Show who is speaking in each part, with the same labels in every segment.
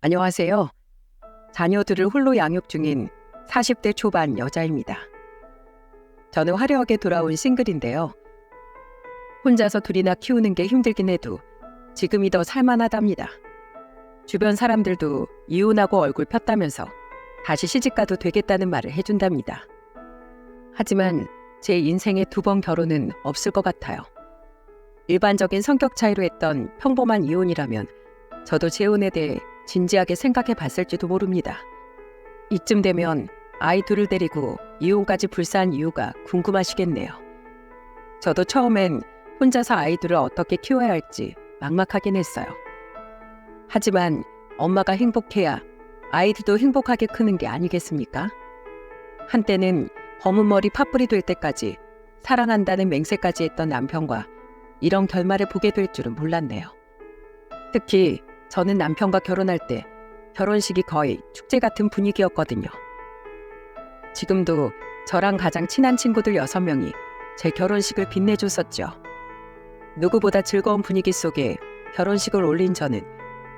Speaker 1: 안녕하세요. 자녀들을 홀로 양육 중인 40대 초반 여자입니다. 저는 화려하게 돌아온 싱글인데요. 혼자서 둘이나 키우는 게 힘들긴 해도 지금이 더 살만하답니다. 주변 사람들도 이혼하고 얼굴 폈다면서 다시 시집가도 되겠다는 말을 해준답니다. 하지만 제 인생에 2번 결혼은 없을 것 같아요. 일반적인 성격 차이로 했던 평범한 이혼이라면 저도 재혼에 대해 진지하게 생각해 봤을지도 모릅니다. 이쯤 되면 아이 둘을 데리고 이혼까지 불사한 이유가 궁금하시겠네요. 저도 처음엔 혼자서 아이들을 어떻게 키워야 할지 막막하긴 했어요. 하지만 엄마가 행복해야 아이들도 행복하게 크는 게 아니겠습니까? 한때는 검은 머리 팥불이 될 때까지 사랑한다는 맹세까지 했던 남편과 이런 결말을 보게 될 줄은 몰랐네요. 특히 저는 남편과 결혼할 때 결혼식이 거의 축제 같은 분위기였거든요. 지금도 저랑 가장 친한 친구들 6명이 제 결혼식을 빛내줬었죠. 누구보다 즐거운 분위기 속에 결혼식을 올린 저는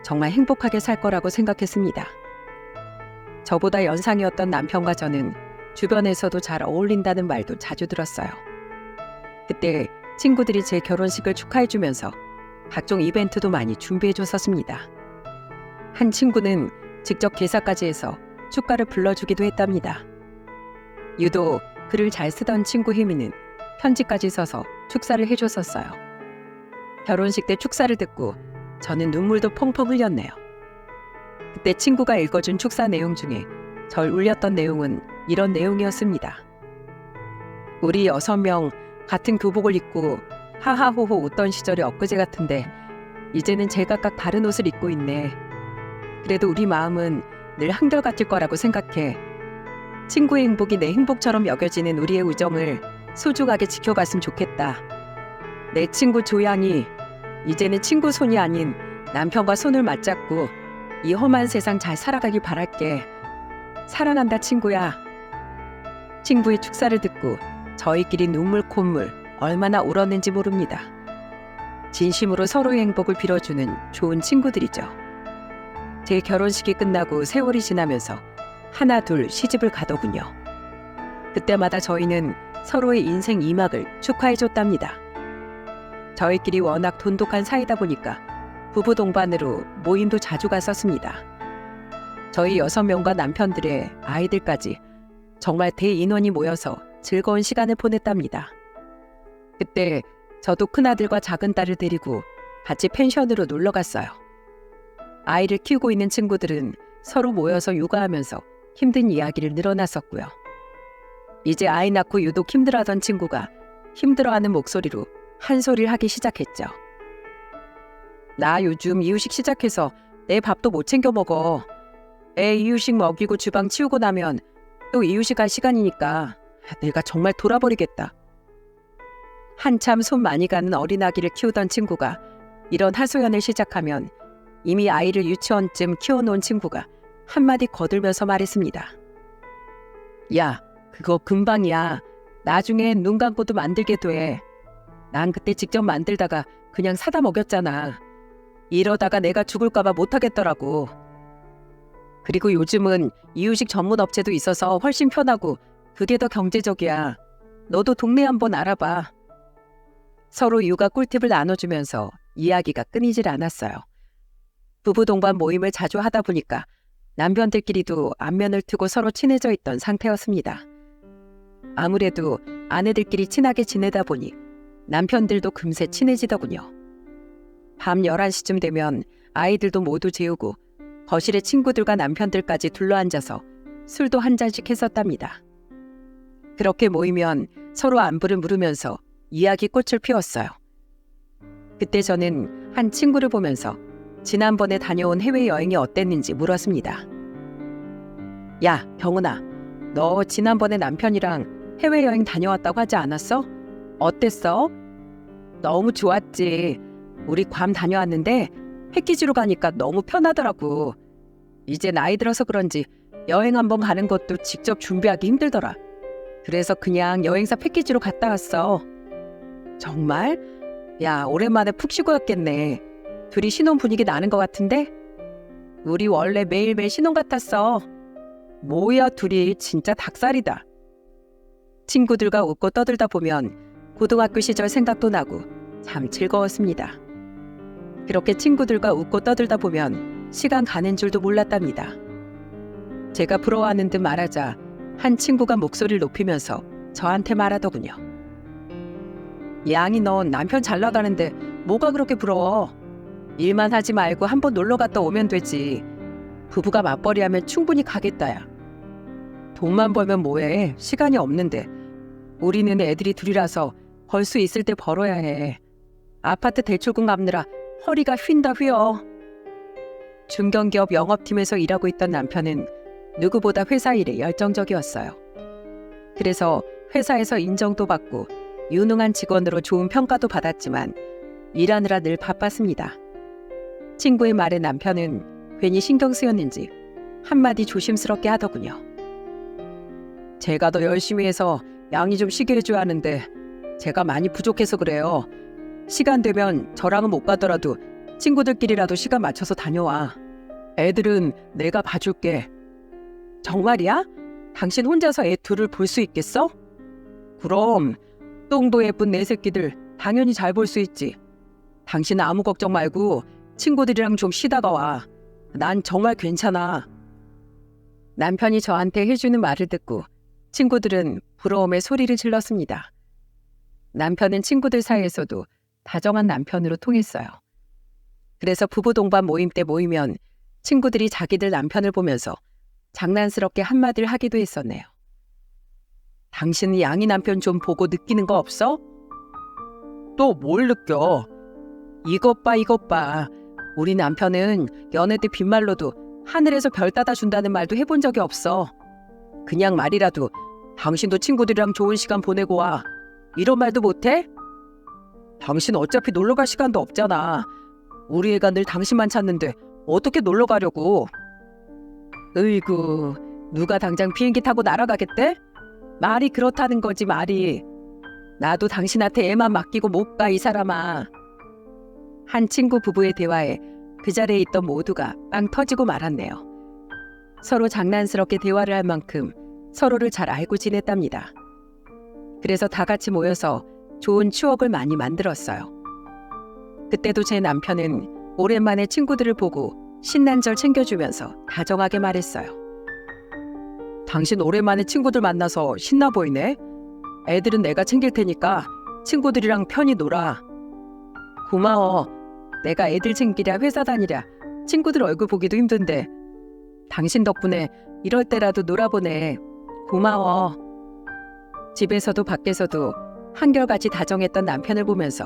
Speaker 1: 정말 행복하게 살 거라고 생각했습니다. 저보다 연상이었던 남편과 저는 주변에서도 잘 어울린다는 말도 자주 들었어요. 그때 친구들이 제 결혼식을 축하해주면서 각종 이벤트도 많이 준비해줬었습니다. 한 친구는 직접 개사까지 해서 축가를 불러주기도 했답니다. 유독 글을 잘 쓰던 친구 혜미는 편지까지 써서 축사를 해줬었어요. 결혼식 때 축사를 듣고 저는 눈물도 펑펑 흘렸네요. 그때 친구가 읽어준 축사 내용 중에 절 울렸던 내용은 이런 내용이었습니다. 우리 6명 같은 교복을 입고 하하호호 웃던 시절이 엊그제 같은데 이제는 제각각 다른 옷을 입고 있네. 그래도 우리 마음은 늘 한결같을 거라고 생각해. 친구의 행복이 내 행복처럼 여겨지는 우리의 우정을 소중하게 지켜갔으면 좋겠다. 내 친구 조양이 이제는 친구 손이 아닌 남편과 손을 맞잡고 이 험한 세상 잘 살아가길 바랄게. 사랑한다 친구야. 친구의 축사를 듣고 저희끼리 눈물 콧물 얼마나 울었는지 모릅니다. 진심으로 서로의 행복을 빌어주는 좋은 친구들이죠. 제 결혼식이 끝나고 세월이 지나면서 하나 둘 시집을 가더군요. 그때마다 저희는 서로의 인생 2막을 축하해줬답니다. 저희끼리 워낙 돈독한 사이다 보니까 부부 동반으로 모임도 자주 갔었습니다. 저희 6명과 남편들의 아이들까지 정말 대인원이 모여서 즐거운 시간을 보냈답니다. 그때 저도 큰아들과 작은딸을 데리고 같이 펜션으로 놀러 갔어요. 아이를 키우고 있는 친구들은 서로 모여서 육아하면서 힘든 이야기를 늘어놨었고요. 이제 아이 낳고 유독 힘들어하던 친구가 힘들어하는 목소리로 한 소리를 하기 시작했죠. 나 요즘 이유식 시작해서 내 밥도 못 챙겨 먹어. 애 이유식 먹이고 주방 치우고 나면 또 이유식 할 시간이니까 내가 정말 돌아버리겠다. 한참 손 많이 가는 어린아기를 키우던 친구가 이런 하소연을 시작하면 이미 아이를 유치원쯤 키워놓은 친구가 한마디 거들면서 말했습니다. 야, 그거 금방이야. 나중에 눈 감고도 만들게 돼. 난 그때 직접 만들다가 그냥 사다 먹였잖아. 이러다가 내가 죽을까봐 못하겠더라고. 그리고 요즘은 이유식 전문 업체도 있어서 훨씬 편하고 그게 더 경제적이야. 너도 동네 한번 알아봐. 서로 육아 꿀팁을 나눠주면서 이야기가 끊이질 않았어요. 부부 동반 모임을 자주 하다 보니까 남편들끼리도 안면을 트고 서로 친해져 있던 상태였습니다. 아무래도 아내들끼리 친하게 지내다 보니 남편들도 금세 친해지더군요. 밤 11시쯤 되면 아이들도 모두 재우고 거실에 친구들과 남편들까지 둘러앉아서 술도 한 잔씩 했었답니다. 그렇게 모이면 서로 안부를 물으면서 이야기 꽃을 피웠어요. 그때 저는 한 친구를 보면서 지난번에 다녀온 해외여행이 어땠는지 물었습니다. 야, 경은아, 너 지난번에 남편이랑 해외여행 다녀왔다고 하지 않았어? 어땠어? 너무 좋았지. 우리 괌 다녀왔는데 패키지로 가니까 너무 편하더라고. 이제 나이 들어서 그런지 여행 한번 가는 것도 직접 준비하기 힘들더라. 그래서 그냥 여행사 패키지로 갔다 왔어. 정말? 야, 오랜만에 푹 쉬고 왔겠네. 둘이 신혼 분위기 나는 것 같은데? 우리 원래 매일매일 신혼 같았어. 뭐야 둘이 진짜 닭살이다. 친구들과 웃고 떠들다 보면 고등학교 시절 생각도 나고 참 즐거웠습니다. 그렇게 친구들과 웃고 떠들다 보면 시간 가는 줄도 몰랐답니다. 제가 부러워하는 듯 말하자 한 친구가 목소리를 높이면서 저한테 말하더군요. 양이 넌 남편 잘 나가는데 뭐가 그렇게 부러워? 일만 하지 말고 한번 놀러 갔다 오면 되지. 부부가 맞벌이하면 충분히 가겠다야. 돈만 벌면 뭐해? 시간이 없는데. 우리는 애들이 둘이라서 벌 수 있을 때 벌어야 해. 아파트 대출금 갚느라 허리가 휜다 휘어. 중견기업 영업팀에서 일하고 있던 남편은 누구보다 회사 일에 열정적이었어요. 그래서 회사에서 인정도 받고 유능한 직원으로 좋은 평가도 받았지만 일하느라 늘 바빴습니다. 친구의 말에 남편은 괜히 신경 쓰였는지 한마디 조심스럽게 하더군요. 제가 더 열심히 해서 양이 좀 쉬게 해줘야 하는데 제가 많이 부족해서 그래요. 시간 되면 저랑은 못 가더라도 친구들끼리라도 시간 맞춰서 다녀와. 애들은 내가 봐줄게. 정말이야? 당신 혼자서 애 둘을 볼 수 있겠어? 그럼 똥도 예쁜 내 새끼들 당연히 잘 볼 수 있지. 당신은 아무 걱정 말고 친구들이랑 좀 쉬다가 와. 난 정말 괜찮아. 남편이 저한테 해주는 말을 듣고 친구들은 부러움에 소리를 질렀습니다. 남편은 친구들 사이에서도 다정한 남편으로 통했어요. 그래서 부부 동반 모임 때 모이면 친구들이 자기들 남편을 보면서 장난스럽게 한마디를 하기도 했었네요. 당신은 양이 남편 좀 보고 느끼는 거 없어? 또 뭘 느껴? 이것 봐 이것 봐. 우리 남편은 연애 때 빈말로도 하늘에서 별 따다 준다는 말도 해본 적이 없어. 그냥 말이라도 당신도 친구들이랑 좋은 시간 보내고 와. 이런 말도 못해? 당신 어차피 놀러 갈 시간도 없잖아. 우리 애가 늘 당신만 찾는데 어떻게 놀러 가려고. 으이구, 누가 당장 비행기 타고 날아가겠대? 말이 그렇다는 거지 말이. 나도 당신한테 애만 맡기고 못 가 이 사람아. 한 친구 부부의 대화에 그 자리에 있던 모두가 빵 터지고 말았네요. 서로 장난스럽게 대화를 할 만큼 서로를 잘 알고 지냈답니다. 그래서 다 같이 모여서 좋은 추억을 많이 만들었어요. 그때도 제 남편은 오랜만에 친구들을 보고 신난 절 챙겨주면서 다정하게 말했어요. 당신 오랜만에 친구들 만나서 신나 보이네. 애들은 내가 챙길 테니까 친구들이랑 편히 놀아. 고마워. 내가 애들 챙기랴 회사 다니랴 친구들 얼굴 보기도 힘든데 당신 덕분에 이럴 때라도 놀아보네. 고마워. 집에서도 밖에서도 한결같이 다정했던 남편을 보면서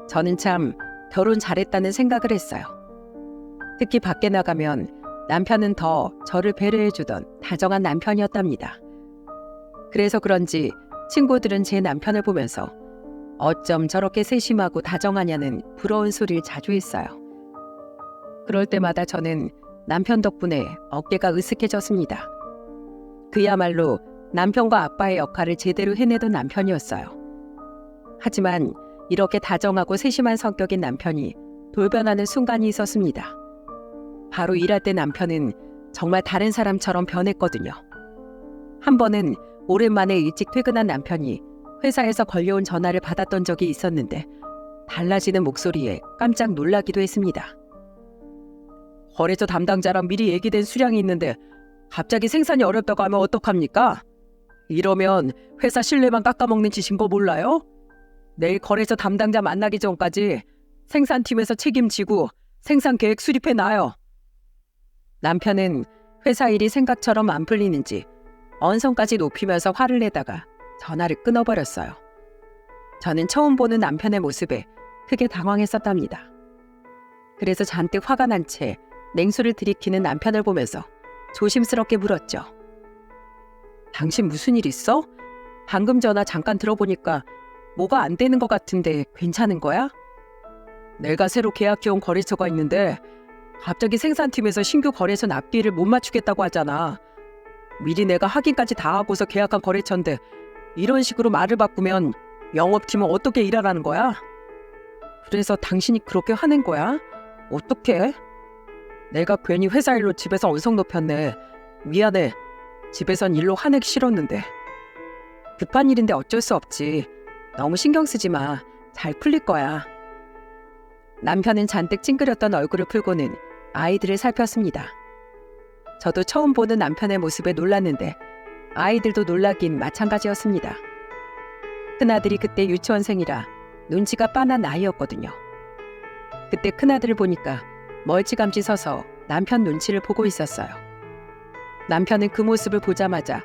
Speaker 1: 저는 참 결혼 잘했다는 생각을 했어요. 특히 밖에 나가면 남편은 더 저를 배려해주던 다정한 남편이었답니다. 그래서 그런지 친구들은 제 남편을 보면서 어쩜 저렇게 세심하고 다정하냐는 부러운 소리를 자주 했어요. 그럴 때마다 저는 남편 덕분에 어깨가 으쓱해졌습니다. 그야말로 남편과 아빠의 역할을 제대로 해내던 남편이었어요. 하지만 이렇게 다정하고 세심한 성격인 남편이 돌변하는 순간이 있었습니다. 바로 일할 때 남편은 정말 다른 사람처럼 변했거든요. 한 번은 오랜만에 일찍 퇴근한 남편이 회사에서 걸려온 전화를 받았던 적이 있었는데 달라지는 목소리에 깜짝 놀라기도 했습니다. 거래처 담당자랑 미리 얘기된 수량이 있는데 갑자기 생산이 어렵다고 하면 어떡합니까? 이러면 회사 신뢰만 깎아먹는 짓인 거 몰라요? 내일 거래처 담당자 만나기 전까지 생산팀에서 책임지고 생산 계획 수립해놔요. 남편은 회사 일이 생각처럼 안 풀리는지 언성까지 높이면서 화를 내다가 전화를 끊어버렸어요. 저는 처음 보는 남편의 모습에 크게 당황했었답니다. 그래서 잔뜩 화가 난 채 냉수를 들이키는 남편을 보면서 조심스럽게 물었죠. 당신 무슨 일 있어? 방금 전화 잠깐 들어보니까 뭐가 안 되는 것 같은데 괜찮은 거야? 내가 새로 계약해온 거래처가 있는데 갑자기 생산팀에서 신규 거래처 납기를 못 맞추겠다고 하잖아. 미리 내가 확인까지 다 하고서 계약한 거래처인데 이런 식으로 말을 바꾸면 영업팀은 어떻게 일하라는 거야? 그래서 당신이 그렇게 화낸 거야? 어떡해? 내가 괜히 회사 일로 집에서 언성 높였네. 미안해. 집에선 일로 화내기 싫었는데. 급한 일인데 어쩔 수 없지. 너무 신경 쓰지 마. 잘 풀릴 거야. 남편은 잔뜩 찡그렸던 얼굴을 풀고는 아이들을 살폈습니다. 저도 처음 보는 남편의 모습에 놀랐는데 아이들도 놀라긴 마찬가지였습니다. 큰아들이 그때 유치원생이라 눈치가 빤한 나이였거든요. 그때 큰아들을 보니까 멀찌감치 서서 남편 눈치를 보고 있었어요. 남편은 그 모습을 보자마자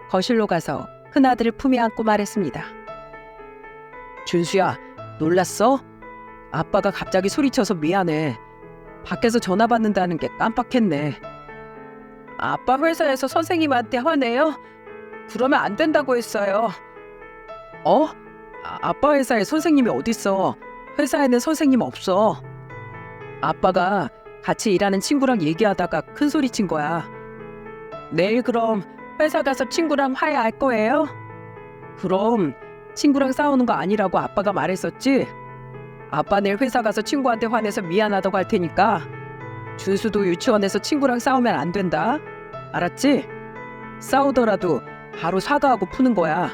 Speaker 1: 거실로 가서 큰아들을 품에 안고 말했습니다. 준수야, 놀랐어? 아빠가 갑자기 소리쳐서 미안해. 밖에서 전화 받는다는 게 깜빡했네. 아빠 회사에서 선생님한테 화내요? 그러면 안 된다고 했어요. 아빠 회사에 선생님이 어딨어. 회사에는 선생님 없어. 아빠가 같이 일하는 친구랑 얘기하다가 큰 소리 친 거야. 내일 그럼 회사 가서 친구랑 화해할 거예요? 그럼 친구랑 싸우는 거 아니라고 아빠가 말했었지? 아빠 내일 회사 가서 친구한테 화내서 미안하다고 할 테니까 준수도 유치원에서 친구랑 싸우면 안 된다. 알았지? 싸우더라도 바로 사과하고 푸는 거야.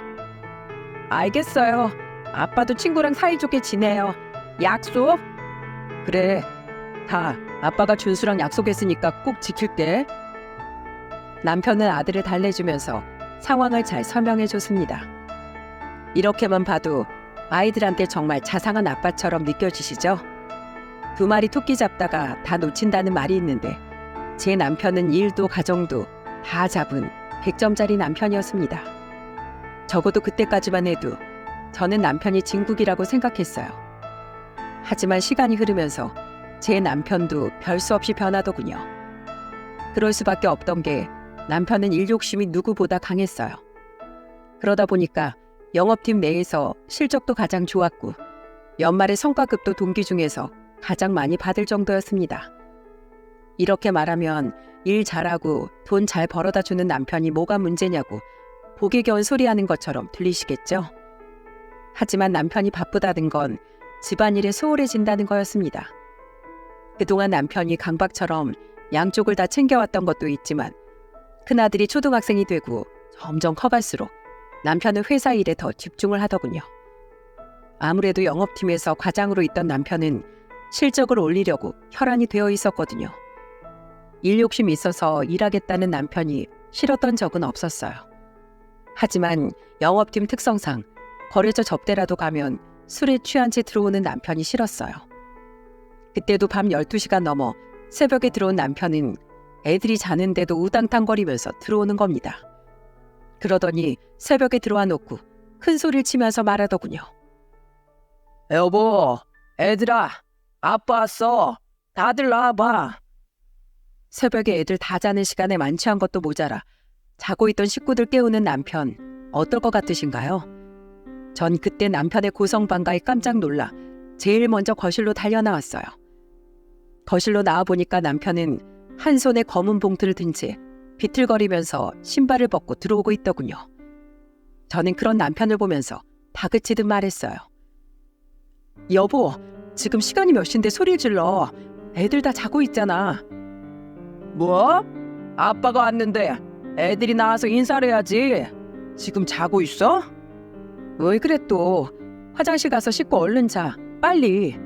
Speaker 1: 알겠어요. 아빠도 친구랑 사이좋게 지내요. 약속? 그래. 다 아빠가 준수랑 약속했으니까 꼭 지킬게. 남편은 아들을 달래주면서 상황을 잘 설명해줬습니다. 이렇게만 봐도 아이들한테 정말 자상한 아빠처럼 느껴지시죠? 2마리 토끼 잡다가 다 놓친다는 말이 있는데 제 남편은 일도 가정도 다 잡은 100점짜리 남편이었습니다. 적어도 그때까지만 해도 저는 남편이 진국이라고 생각했어요. 하지만 시간이 흐르면서 제 남편도 별 수 없이 변하더군요. 그럴 수밖에 없던 게 남편은 일 욕심이 누구보다 강했어요. 그러다 보니까 영업팀 내에서 실적도 가장 좋았고 연말에 성과급도 동기 중에서 가장 많이 받을 정도였습니다. 이렇게 말하면 일 잘하고 돈 잘 벌어다 주는 남편이 뭐가 문제냐고 보기 겨운 소리하는 것처럼 들리시겠죠? 하지만 남편이 바쁘다는 건 집안일에 소홀해진다는 거였습니다. 그동안 남편이 강박처럼 양쪽을 다 챙겨왔던 것도 있지만 큰아들이 초등학생이 되고 점점 커갈수록 남편은 회사 일에 더 집중을 하더군요. 아무래도 영업팀에서 과장으로 있던 남편은 실적을 올리려고 혈안이 되어 있었거든요. 일 욕심이 있어서 일하겠다는 남편이 싫었던 적은 없었어요. 하지만 영업팀 특성상 거래처 접대라도 가면 술에 취한 채 들어오는 남편이 싫었어요. 그때도 밤 12시가 넘어 새벽에 들어온 남편은 애들이 자는데도 우당탕거리면서 들어오는 겁니다. 그러더니 새벽에 들어와 놓고 큰 소리를 치면서 말하더군요. 여보, 애들아, 아빠 왔어. 다들 나와봐. 새벽에 애들 다 자는 시간에 만취한 것도 모자라 자고 있던 식구들 깨우는 남편, 어떨 것 같으신가요? 전 그때 남편의 고성방가에 깜짝 놀라 제일 먼저 거실로 달려나왔어요. 거실로 나와보니까 남편은 한 손에 검은 봉투를 든 채 비틀거리면서 신발을 벗고 들어오고 있더군요. 저는 그런 남편을 보면서 다그치듯 말했어요. 여보, 지금 시간이 몇 시인데 소리를 질러. 애들 다 자고 있잖아. 뭐? 아빠가 왔는데 애들이 나와서 인사를 해야지. 지금 자고 있어? 왜 그래 또. 화장실 가서 씻고 얼른 자. 빨리.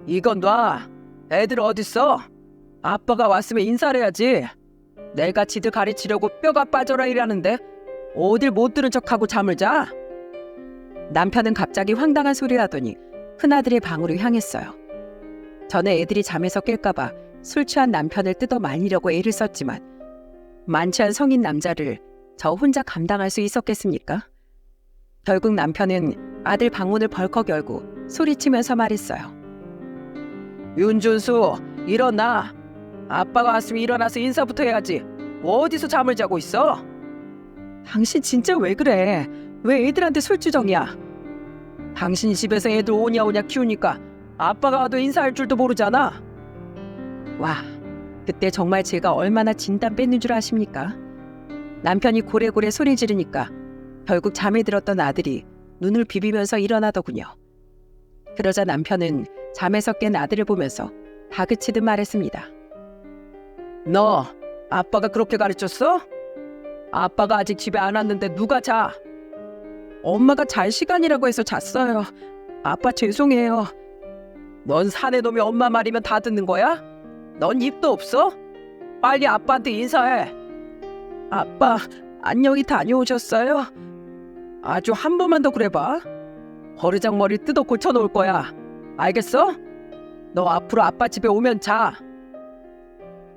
Speaker 1: 이건 놔. 애들 어딨어? 아빠가 왔으면 인사를 해야지. 내가 지들 가르치려고 뼈가 빠져라 이라는데 어딜 못 들은 척하고 잠을 자? 남편은 갑자기 황당한 소리를 하더니 큰아들의 방으로 향했어요. 저는 애들이 잠에서 깰까봐 술 취한 남편을 뜯어 말리려고 애를 썼지만 만취한 성인 남자를 저 혼자 감당할 수 있었겠습니까? 결국 남편은 아들 방문을 벌컥 열고 소리치면서 말했어요. 윤준수, 일어나. 아빠가 왔으면 일어나서 인사부터 해야지. 어디서 잠을 자고 있어? 당신 진짜 왜 그래? 왜 애들한테 술주정이야? 당신이 집에서 애들 오냐오냐 키우니까 아빠가 와도 인사할 줄도 모르잖아. 와, 그때 정말 제가 얼마나 진땀 뺐는 줄 아십니까? 남편이 고래고래 소리 지르니까 결국 잠에 들었던 아들이 눈을 비비면서 일어나더군요. 그러자 남편은 잠에서 깬 아들을 보면서 다그치듯 말했습니다. 너 아빠가 그렇게 가르쳤어? 아빠가 아직 집에 안 왔는데 누가 자? 엄마가 잘 시간이라고 해서 잤어요. 아빠 죄송해요. 넌 사내 놈이 엄마 말이면 다 듣는 거야? 넌 입도 없어? 빨리 아빠한테 인사해. 아빠, 안녕히 다녀오셨어요? 아주 한 번만 더 그래봐. 버르장머리 뜯어 고쳐놓을 거야. 알겠어? 너 앞으로 아빠 집에 오면 자.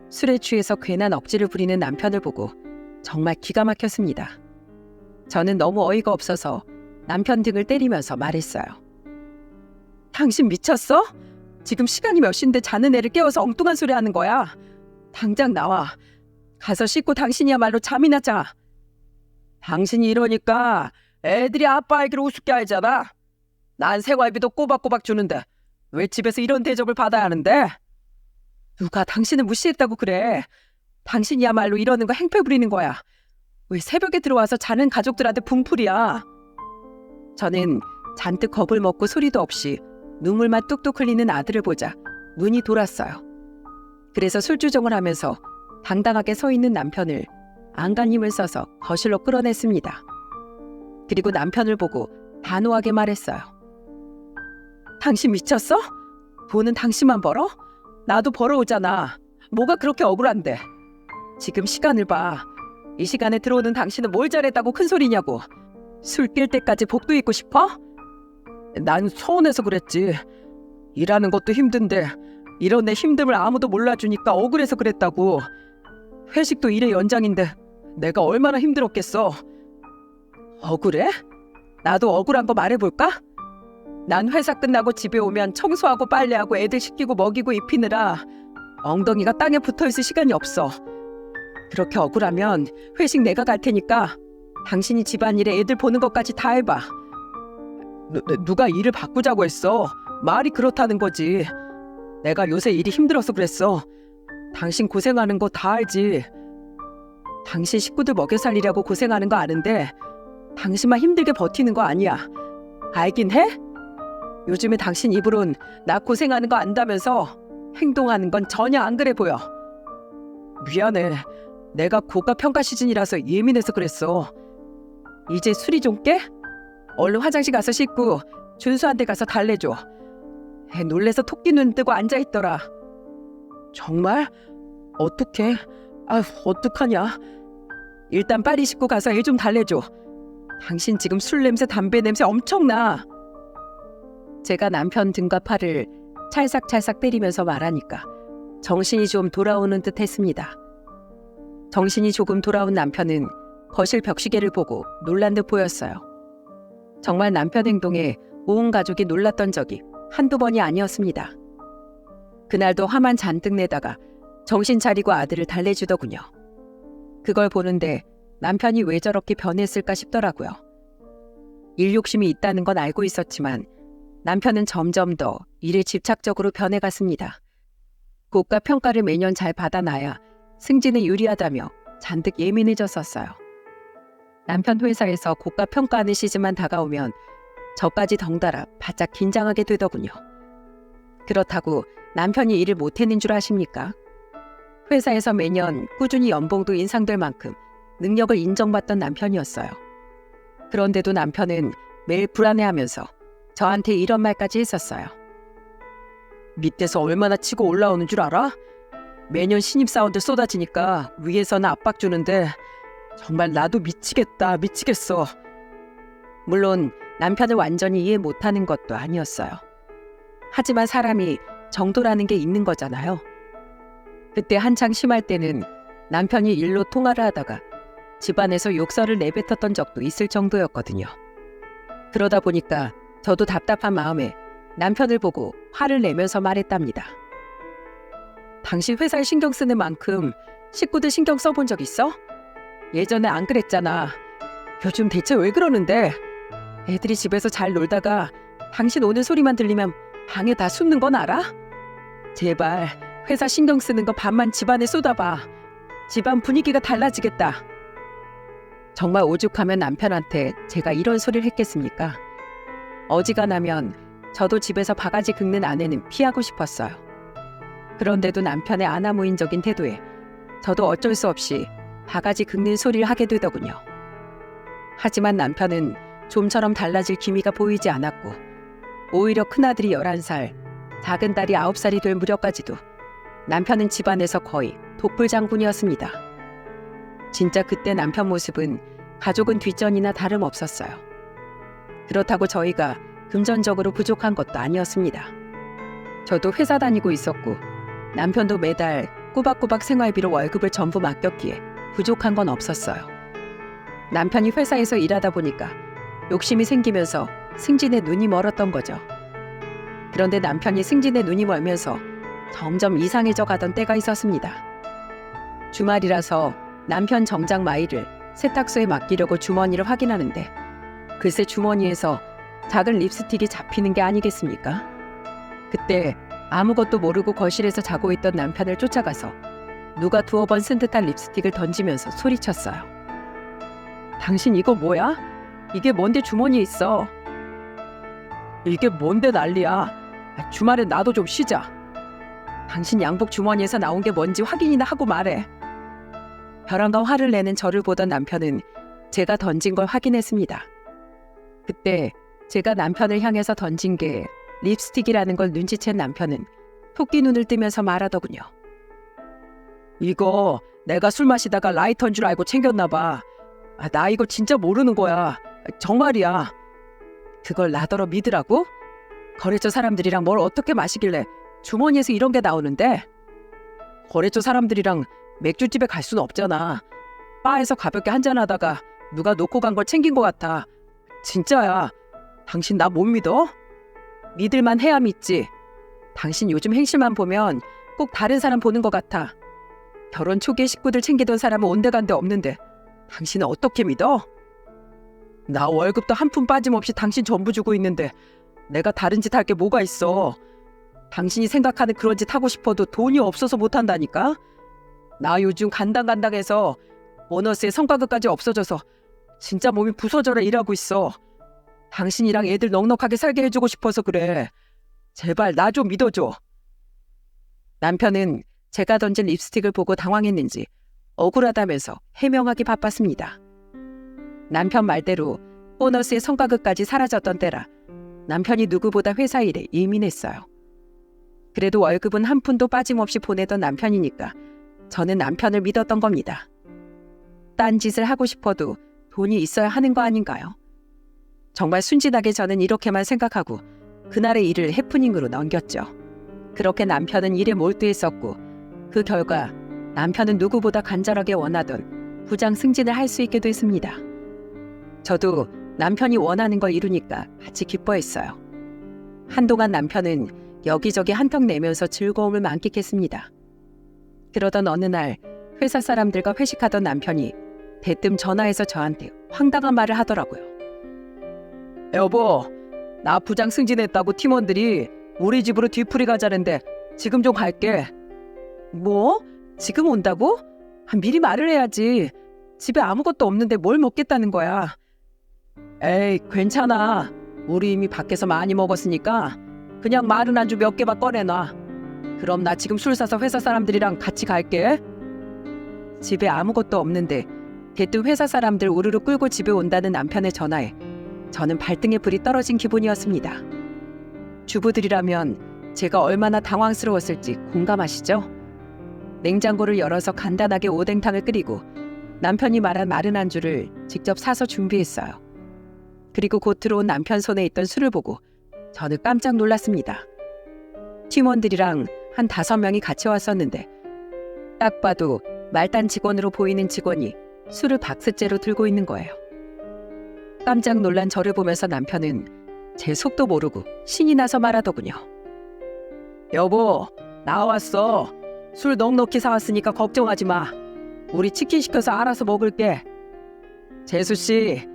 Speaker 1: 술에 취해서 괜한 억지를 부리는 남편을 보고 정말 기가 막혔습니다. 저는 너무 어이가 없어서 남편 등을 때리면서 말했어요. 당신 미쳤어? 지금 시간이 몇 시인데 자는 애를 깨워서 엉뚱한 소리 하는 거야. 당장 나와. 가서 씻고 당신이야말로 잠이나 자. 당신이 이러니까 애들이 아빠 얘기를 우습게 알잖아. 난 생활비도 꼬박꼬박 주는데 왜 집에서 이런 대접을 받아야 하는데? 누가 당신을 무시했다고 그래. 당신이야말로 이러는 거 행패 부리는 거야. 왜 새벽에 들어와서 자는 가족들한테 붕풀이야. 저는 잔뜩 겁을 먹고 소리도 없이 눈물만 뚝뚝 흘리는 아들을 보자 눈이 돌았어요. 그래서 술주정을 하면서 당당하게 서 있는 남편을 안간힘을 써서 거실로 끌어냈습니다. 그리고 남편을 보고 단호하게 말했어요. 당신 미쳤어? 돈은 당신만 벌어? 나도 벌어오잖아. 뭐가 그렇게 억울한데. 지금 시간을 봐. 이 시간에 들어오는 당신은 뭘 잘했다고 큰 소리냐고. 술 깰 때까지 복도 있고 싶어? 난 서운해서 그랬지. 일하는 것도 힘든데 이런 내 힘듦을 아무도 몰라주니까 억울해서 그랬다고. 회식도 일의 연장인데 내가 얼마나 힘들었겠어. 억울해? 나도 억울한 거 말해볼까? 난 회사 끝나고 집에 오면 청소하고 빨래하고 애들 씻기고 먹이고 입히느라 엉덩이가 땅에 붙어있을 시간이 없어. 그렇게 억울하면 회식 내가 갈 테니까 당신이 집안일에 애들 보는 것까지 다 해봐. 누가 일을 바꾸자고 했어. 말이 그렇다는 거지. 내가 요새 일이 힘들어서 그랬어. 당신 고생하는 거 다 알지. 당신 식구들 먹여 살리려고 고생하는 거 아는데 당신만 힘들게 버티는 거 아니야. 알긴 해? 요즘에 당신 입으론 나 고생하는 거 안다면서 행동하는 건 전혀 안 그래 보여. 미안해. 내가 고가 평가 시즌이라서 예민해서 그랬어. 이제 술이 좀 깨? 얼른 화장실 가서 씻고 준수한테 가서 달래줘. 애 놀래서 토끼 눈 뜨고 앉아있더라. 정말? 어떡해? 아휴, 어떡하냐. 일단 빨리 씻고 가서 애 좀 달래줘. 당신 지금 술 냄새, 담배 냄새 엄청나. 제가 남편 등과 팔을 찰싹찰싹 때리면서 말하니까 정신이 좀 돌아오는 듯 했습니다. 정신이 조금 돌아온 남편은 거실 벽시계를 보고 놀란 듯 보였어요. 정말 남편 행동에 온 가족이 놀랐던 적이 한두 번이 아니었습니다. 그날도 화만 잔뜩 내다가 정신 차리고 아들을 달래주더군요. 그걸 보는데 남편이 왜 저렇게 변했을까 싶더라고요. 일 욕심이 있다는 건 알고 있었지만 남편은 점점 더 일에 집착적으로 변해갔습니다. 고가 평가를 매년 잘 받아놔야 승진에 유리하다며 잔뜩 예민해졌었어요. 남편 회사에서 고가 평가하는 시즌만 다가오면 저까지 덩달아 바짝 긴장하게 되더군요. 그렇다고 남편이 일을 못해낸 줄 아십니까? 회사에서 매년 꾸준히 연봉도 인상될 만큼 능력을 인정받던 남편이었어요. 그런데도 남편은 매일 불안해하면서 저한테 이런 말까지 했었어요. 밑에서 얼마나 치고 올라오는 줄 알아? 매년 신입사원들 쏟아지니까 위에서는 압박 주는데 정말 나도 미치겠다, 미치겠어. 물론 남편을 완전히 이해 못하는 것도 아니었어요. 하지만 사람이 정도라는 게 있는 거잖아요. 그때 한창 심할 때는 남편이 일로 통화를 하다가 집안에서 욕설을 내뱉었던 적도 있을 정도였거든요. 그러다 보니까 저도 답답한 마음에 남편을 보고 화를 내면서 말했답니다. 당신 회사에 신경 쓰는 만큼 식구들 신경 써본 적 있어? 예전에 안 그랬잖아. 요즘 대체 왜 그러는데? 애들이 집에서 잘 놀다가 당신 오는 소리만 들리면 방에 다 숨는 건 알아? 제발 회사 신경 쓰는 거 반만 집안에 쏟아봐. 집안 분위기가 달라지겠다. 정말 오죽하면 남편한테 제가 이런 소리를 했겠습니까? 어지간하면 저도 집에서 바가지 긁는 아내는 피하고 싶었어요. 그런데도 남편의 아나무인적인 태도에 저도 어쩔 수 없이 바가지 긁는 소리를 하게 되더군요. 하지만 남편은 좀처럼 달라질 기미가 보이지 않았고 오히려 큰아들이 11살, 작은 딸이 9살이 될 무렵까지도 남편은 집안에서 거의 독불장군이었습니다. 진짜 그때 남편 모습은 가족은 뒷전이나 다름없었어요. 그렇다고 저희가 금전적으로 부족한 것도 아니었습니다. 저도 회사 다니고 있었고 남편도 매달 꼬박꼬박 생활비로 월급을 전부 맡겼기에 부족한 건 없었어요. 남편이 회사에서 일하다 보니까 욕심이 생기면서 승진에 눈이 멀었던 거죠. 그런데 남편이 승진에 눈이 멀면서 점점 이상해져 가던 때가 있었습니다. 주말이라서 남편 정장 마이를 세탁소에 맡기려고 주머니를 확인하는데 글쎄 주머니에서 작은 립스틱이 잡히는 게 아니겠습니까? 그때 아무것도 모르고 거실에서 자고 있던 남편을 쫓아가서 누가 두어 번 쓴 듯한 립스틱을 던지면서 소리쳤어요. 당신 이거 뭐야? 이게 뭔데 주머니에 있어? 이게 뭔데 난리야? 주말엔 나도 좀 쉬자. 당신 양복 주머니에서 나온 게 뭔지 확인이나 하고 말해. 벼랑과 화를 내는 저를 보던 남편은 제가 던진 걸 확인했습니다. 그때 제가 남편을 향해서 던진 게 립스틱이라는 걸 눈치챈 남편은 토끼 눈을 뜨면서 말하더군요. 이거 내가 술 마시다가 라이터인 줄 알고 챙겼나 봐. 나 이거 진짜 모르는 거야. 정말이야. 그걸 나더러 믿으라고? 거래처 사람들이랑 뭘 어떻게 마시길래 주머니에서 이런 게 나오는데? 거래처 사람들이랑 맥주집에 갈 수는 없잖아. 바에서 가볍게 한잔하다가 누가 놓고 간 걸 챙긴 것 같아. 진짜야. 당신 나 못 믿어? 믿을만 해야 믿지. 당신 요즘 행실만 보면 꼭 다른 사람 보는 것 같아. 결혼 초기에 식구들 챙기던 사람은 온데간데 없는데 당신은 어떻게 믿어? 나 월급도 한 푼 빠짐없이 당신 전부 주고 있는데 내가 다른 짓 할 게 뭐가 있어. 당신이 생각하는 그런 짓 하고 싶어도 돈이 없어서 못한다니까. 나 요즘 간당간당해서 보너스에 성과급까지 없어져서 진짜 몸이 부서져라 일하고 있어. 당신이랑 애들 넉넉하게 살게 해주고 싶어서 그래. 제발 나 좀 믿어줘. 남편은 제가 던진 립스틱을 보고 당황했는지 억울하다면서 해명하기 바빴습니다. 남편 말대로 보너스의 성과급까지 사라졌던 때라 남편이 누구보다 회사 일에 예민했어요. 그래도 월급은 한 푼도 빠짐없이 보내던 남편이니까 저는 남편을 믿었던 겁니다. 딴 짓을 하고 싶어도 돈이 있어야 하는 거 아닌가요? 정말 순진하게 저는 이렇게만 생각하고 그날의 일을 해프닝으로 넘겼죠. 그렇게 남편은 일에 몰두했었고 그 결과 남편은 누구보다 간절하게 원하던 부장 승진을 할 수 있게 됐습니다. 저도 남편이 원하는 걸 이루니까 같이 기뻐했어요. 한동안 남편은 여기저기 한턱 내면서 즐거움을 만끽했습니다. 그러던 어느 날 회사 사람들과 회식하던 남편이 대뜸 전화해서 저한테 황당한 말을 하더라고요. 여보, 나 부장 승진했다고 팀원들이 우리 집으로 뒤풀이 가자는데 지금 좀 갈게. 뭐? 지금 온다고? 미리 말을 해야지. 집에 아무것도 없는데 뭘 먹겠다는 거야. 에이, 괜찮아. 우리 이미 밖에서 많이 먹었으니까 그냥 마른 안주 몇 개만 꺼내놔. 그럼 나 지금 술 사서 회사 사람들이랑 같이 갈게. 집에 아무것도 없는데 대뜸 회사 사람들 우르르 끌고 집에 온다는 남편의 전화에 저는 발등에 불이 떨어진 기분이었습니다. 주부들이라면 제가 얼마나 당황스러웠을지 공감하시죠? 냉장고를 열어서 간단하게 오뎅탕을 끓이고 남편이 말한 마른 안주를 직접 사서 준비했어요. 그리고 곧 들어온 남편 손에 있던 술을 보고 저는 깜짝 놀랐습니다. 팀원들이랑 한 5명이 같이 왔었는데 딱 봐도 말단 직원으로 보이는 직원이 술을 박스째로 들고 있는 거예요. 깜짝 놀란 저를 보면서 남편은 제 속도 모르고 신이 나서 말하더군요. 여보, 나왔어. 술 넉넉히 사왔으니까 걱정하지 마. 우리 치킨 시켜서 알아서 먹을게. 재수씨,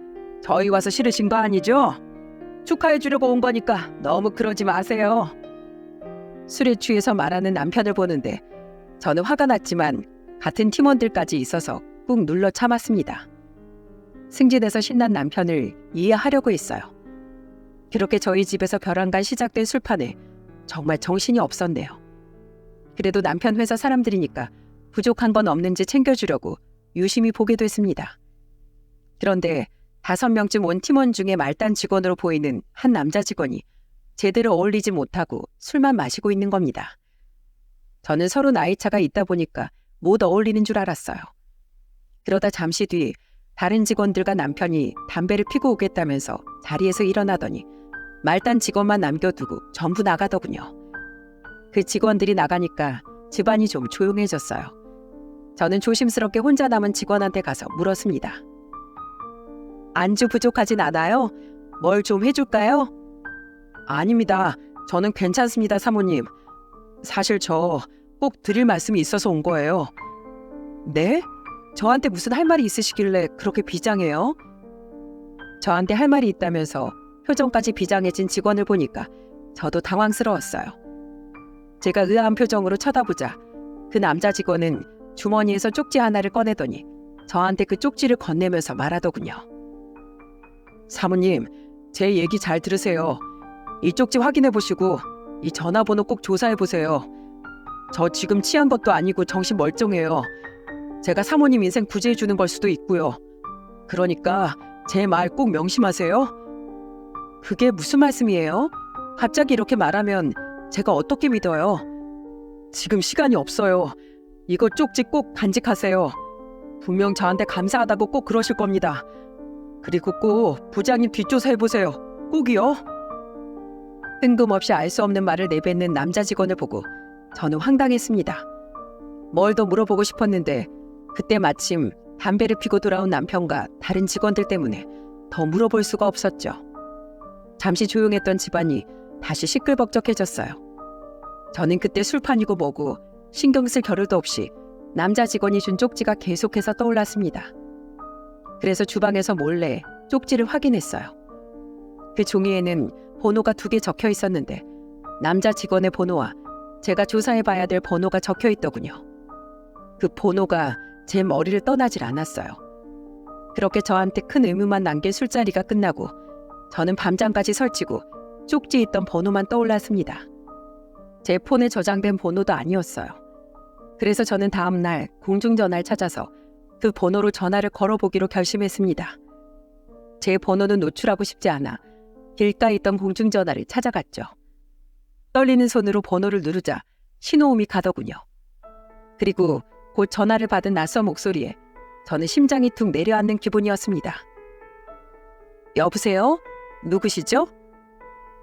Speaker 1: 저희 와서 싫으신 거 아니죠? 축하해 주려고 온 거니까 너무 그러지 마세요. 술에 취해서 말하는 남편을 보는데 저는 화가 났지만 같은 팀원들까지 있어서 꾹 눌러 참았습니다. 승진해서 신난 남편을 이해하려고 했어요. 그렇게 저희 집에서 벼랑간 시작된 술판에 정말 정신이 없었네요. 그래도 남편 회사 사람들이니까 부족한 건 없는지 챙겨주려고 유심히 보게 됐습니다. 그런데 5명쯤 온 팀원 중에 말단 직원으로 보이는 한 남자 직원이 제대로 어울리지 못하고 술만 마시고 있는 겁니다. 저는 서로 나이차가 있다 보니까 못 어울리는 줄 알았어요. 그러다 잠시 뒤 다른 직원들과 남편이 담배를 피고 오겠다면서 자리에서 일어나더니 말단 직원만 남겨두고 전부 나가더군요. 그 직원들이 나가니까 집안이 좀 조용해졌어요. 저는 조심스럽게 혼자 남은 직원한테 가서 물었습니다. 안주 부족하진 않아요? 뭘 좀 해줄까요? 아닙니다. 저는 괜찮습니다, 사모님. 사실 저 꼭 드릴 말씀이 있어서 온 거예요. 네? 저한테 무슨 할 말이 있으시길래 그렇게 비장해요? 저한테 할 말이 있다면서 표정까지 비장해진 직원을 보니까 저도 당황스러웠어요. 제가 의아한 표정으로 쳐다보자 그 남자 직원은 주머니에서 쪽지 하나를 꺼내더니 저한테 그 쪽지를 건네면서 말하더군요. 사모님, 제 얘기 잘 들으세요. 이 쪽지 확인해 보시고 이 전화번호 꼭 조사해 보세요. 저 지금 취한 것도 아니고 정신 멀쩡해요. 제가 사모님 인생 구제해 주는 걸 수도 있고요. 그러니까 제 말 꼭 명심하세요. 그게 무슨 말씀이에요? 갑자기 이렇게 말하면 제가 어떻게 믿어요? 지금 시간이 없어요. 이거 쪽지 꼭 간직하세요. 분명 저한테 감사하다고 꼭 그러실 겁니다. 그리고 꼭 부장님 뒷조사해보세요. 꼭이요. 뜬금없이 알 수 없는 말을 내뱉는 남자 직원을 보고 저는 황당했습니다. 뭘 더 물어보고 싶었는데 그때 마침 담배를 피고 돌아온 남편과 다른 직원들 때문에 더 물어볼 수가 없었죠. 잠시 조용했던 집안이 다시 시끌벅적해졌어요. 저는 그때 술판이고 뭐고 신경 쓸 겨를도 없이 남자 직원이 준 쪽지가 계속해서 떠올랐습니다. 그래서 주방에서 몰래 쪽지를 확인했어요. 그 종이에는 번호가 2개 적혀 있었는데 남자 직원의 번호와 제가 조사해봐야 될 번호가 적혀 있더군요. 그 번호가 제 머리를 떠나질 않았어요. 그렇게 저한테 큰 의무만 남긴 술자리가 끝나고 저는 밤잠까지 설치고 쪽지 있던 번호만 떠올랐습니다. 제 폰에 저장된 번호도 아니었어요. 그래서 저는 다음 날 공중전화를 찾아서 그 번호로 전화를 걸어보기로 결심했습니다. 제 번호는 노출하고 싶지 않아 길가에 있던 공중전화를 찾아갔죠. 떨리는 손으로 번호를 누르자 신호음이 가더군요. 그리고 곧 전화를 받은 낯선 목소리에 저는 심장이 툭 내려앉는 기분이었습니다. 여보세요? 누구시죠?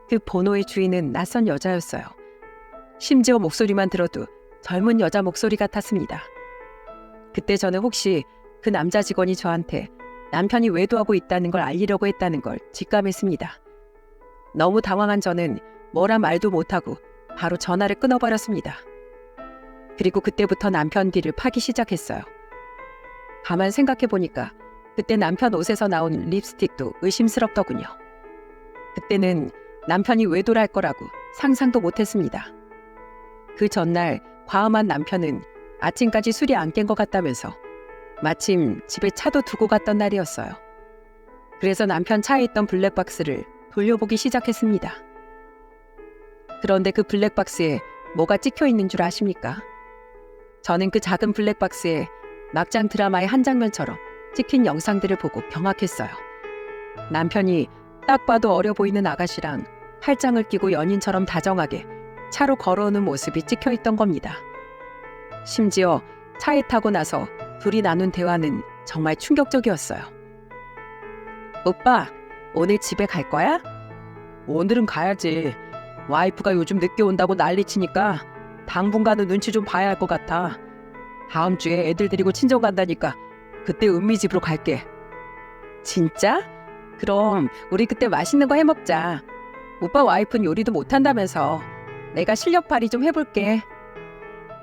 Speaker 1: 그 번호의 주인은 낯선 여자였어요. 심지어 목소리만 들어도 젊은 여자 목소리 같았습니다. 그때 저는 혹시 그 남자 직원이 저한테 남편이 외도하고 있다는 걸 알리려고 했다는 걸 직감했습니다. 너무 당황한 저는 뭐라 말도 못하고 바로 전화를 끊어버렸습니다. 그리고 그때부터 남편 뒤를 파기 시작했어요. 가만 생각해보니까 그때 남편 옷에서 나온 립스틱도 의심스럽더군요. 그때는 남편이 외도를 할 거라고 상상도 못했습니다. 그 전날 과음한 남편은 아침까지 술이 안 깬 것 같다면서 마침 집에 차도 두고 갔던 날이었어요. 그래서 남편 차에 있던 블랙박스를 돌려보기 시작했습니다. 그런데 그 블랙박스에 뭐가 찍혀 있는 줄 아십니까? 저는 그 작은 블랙박스에 막장 드라마의 한 장면처럼 찍힌 영상들을 보고 경악했어요. 남편이 딱 봐도 어려 보이는 아가씨랑 팔짱을 끼고 연인처럼 다정하게 차로 걸어오는 모습이 찍혀 있던 겁니다. 심지어 차에 타고 나서 둘이 나눈 대화는 정말 충격적이었어요. 오빠, 오늘 집에 갈 거야? 오늘은 가야지. 와이프가 요즘 늦게 온다고 난리치니까 당분간은 눈치 좀 봐야 할 것 같아. 다음 주에 애들 데리고 친정 간다니까 그때 은미 집으로 갈게. 진짜? 그럼 우리 그때 맛있는 거 해먹자. 오빠 와이프는 요리도 못한다면서. 내가 실력 발휘 좀 해볼게.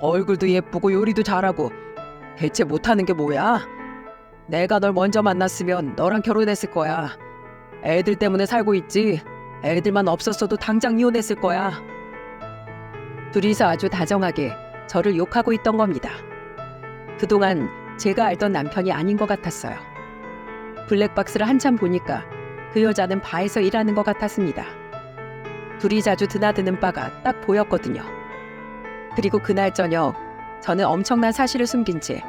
Speaker 1: 얼굴도 예쁘고 요리도 잘하고 대체 못하는 게 뭐야? 내가 널 먼저 만났으면 너랑 결혼했을 거야. 애들 때문에 살고 있지. 애들만 없었어도 당장 이혼했을 거야. 둘이서 아주 다정하게 저를 욕하고 있던 겁니다. 그동안 제가 알던 남편이 아닌 것 같았어요. 블랙박스를 한참 보니까 그 여자는 바에서 일하는 것 같았습니다. 둘이 자주 드나드는 바가 딱 보였거든요. 그리고 그날 저녁 저는 엄청난 사실을 숨긴 채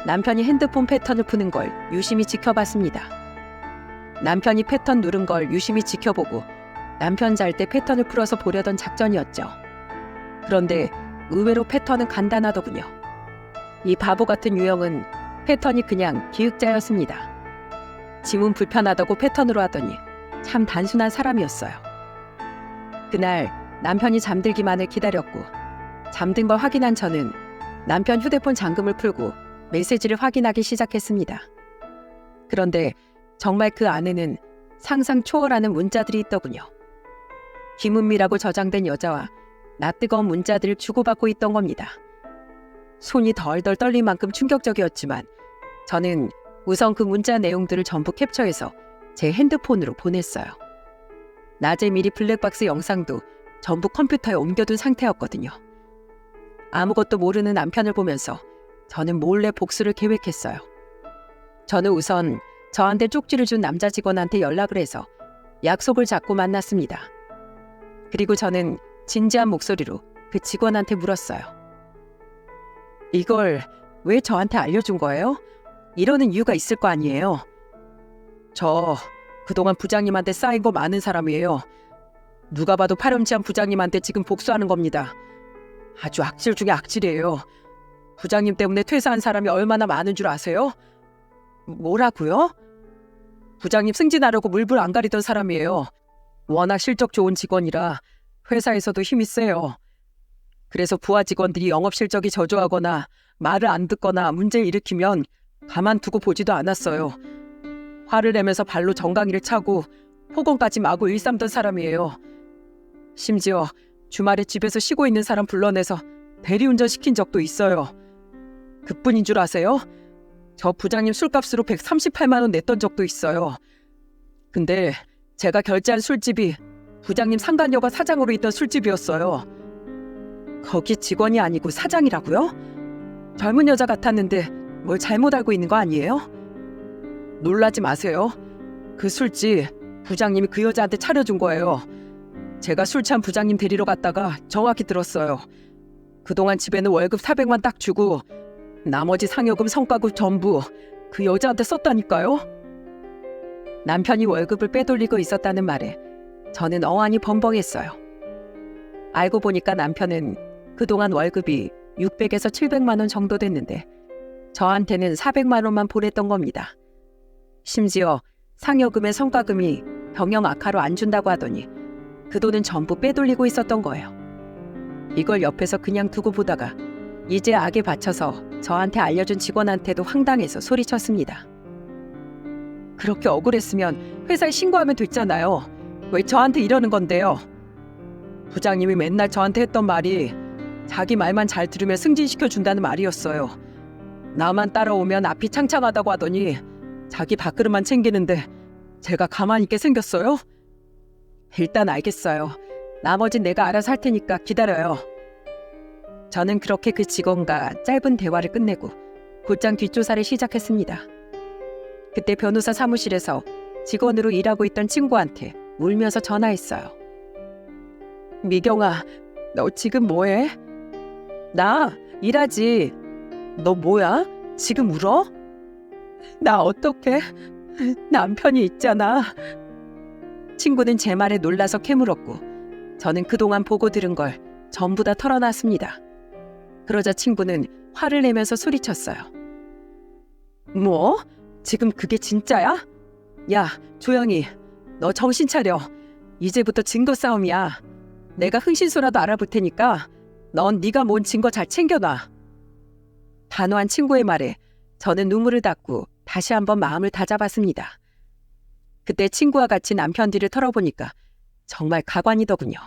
Speaker 1: 남편이 핸드폰 패턴을 푸는 걸 유심히 지켜봤습니다. 남편이 패턴 누른 걸 유심히 지켜보고 남편 잘 때 패턴을 풀어서 보려던 작전이었죠. 그런데 의외로 패턴은 간단하더군요. 이 바보 같은 유형은 패턴이 그냥 기획자였습니다. 짐은 불편하다고 패턴으로 하더니 참 단순한 사람이었어요. 그날 남편이 잠들기만을 기다렸고 잠든 걸 확인한 저는 남편 휴대폰 잠금을 풀고 메시지를 확인하기 시작했습니다. 그런데 정말 그 안에는 상상 초월하는 문자들이 있더군요. 김은미라고 저장된 여자와 낯뜨거운 문자들을 주고받고 있던 겁니다. 손이 덜덜 떨릴 만큼 충격적이었지만 저는 우선 그 문자 내용들을 전부 캡처해서 제 핸드폰으로 보냈어요. 낮에 미리 블랙박스 영상도 전부 컴퓨터에 옮겨둔 상태였거든요. 아무것도 모르는 남편을 보면서 저는 몰래 복수를 계획했어요. 저는 우선 저한테 쪽지를 준 남자 직원한테 연락을 해서 약속을 잡고 만났습니다. 그리고 저는 진지한 목소리로 그 직원한테 물었어요. 이걸 왜 저한테 알려준 거예요? 이러는 이유가 있을 거 아니에요. 저 그동안 부장님한테 쌓인 거 많은 사람이에요. 누가 봐도 파렴치한 부장님한테 지금 복수하는 겁니다. 아주 악질 중에 악질이에요. 부장님 때문에 퇴사한 사람이 얼마나 많은 줄 아세요? 뭐라고요? 부장님 승진하려고 물불 안 가리던 사람이에요. 워낙 실적 좋은 직원이라 회사에서도 힘이 세요. 그래서 부하 직원들이 영업 실적이 저조하거나 말을 안 듣거나 문제를 일으키면 가만두고 보지도 않았어요. 화를 내면서 발로 정강이를 차고 폭언까지 마구 일삼던 사람이에요. 심지어 주말에 집에서 쉬고 있는 사람 불러내서 대리운전 시킨 적도 있어요. 그뿐인 줄 아세요? 저 부장님 술값으로 138만 원 냈던 적도 있어요. 근데 제가 결제한 술집이 부장님 상간녀가 사장으로 있던 술집이었어요. 거기 직원이 아니고 사장이라고요? 젊은 여자 같았는데 뭘 잘못 알고 있는 거 아니에요? 놀라지 마세요. 그 술집 부장님이 그 여자한테 차려준 거예요. 제가 술 취한 부장님 데리러 갔다가 정확히 들었어요. 그동안 집에는 월급 400만 딱 주고 나머지 상여금 성과급 전부 그 여자한테 썼다니까요. 남편이 월급을 빼돌리고 있었다는 말에 저는 어안이 벙벙했어요. 알고 보니까 남편은 그동안 월급이 600에서 700만 원 정도 됐는데 저한테는 400만 원만 보냈던 겁니다. 심지어 상여금의 성과금이 병영 악화로 안 준다고 하더니 그 돈은 전부 빼돌리고 있었던 거예요. 이걸 옆에서 그냥 두고 보다가 이제 악에 받쳐서 저한테 알려준 직원한테도 황당해서 소리쳤습니다. 그렇게 억울했으면 회사에 신고하면 됐잖아요. 왜 저한테 이러는 건데요? 부장님이 맨날 저한테 했던 말이 자기 말만 잘 들으면 승진시켜준다는 말이었어요. 나만 따라오면 앞이 창창하다고 하더니 자기 밥그릇만 챙기는데 제가 가만히 있게 생겼어요? 일단 알겠어요. 나머진 내가 알아서 할 테니까 기다려요. 저는 그렇게 그 직원과 짧은 대화를 끝내고 곧장 뒷조사를 시작했습니다. 그때 변호사 사무실에서 직원으로 일하고 있던 친구한테 울면서 전화했어요. 미경아, 너 지금 뭐해? 나 일하지. 너 뭐야? 지금 울어? 나 어떡해? 남편이 있잖아. 친구는 제 말에 놀라서 캐물었고 저는 그동안 보고 들은 걸 전부 다 털어놨습니다. 그러자 친구는 화를 내면서 소리쳤어요. 뭐? 지금 그게 진짜야? 야, 조영희, 너 정신 차려. 이제부터 증거 싸움이야. 내가 흥신소라도 알아볼 테니까 넌 네가 모은 증거 잘 챙겨놔. 단호한 친구의 말에 저는 눈물을 닦고 다시 한번 마음을 다잡았습니다. 그때 친구와 같이 남편 뒤를 털어보니까 정말 가관이더군요.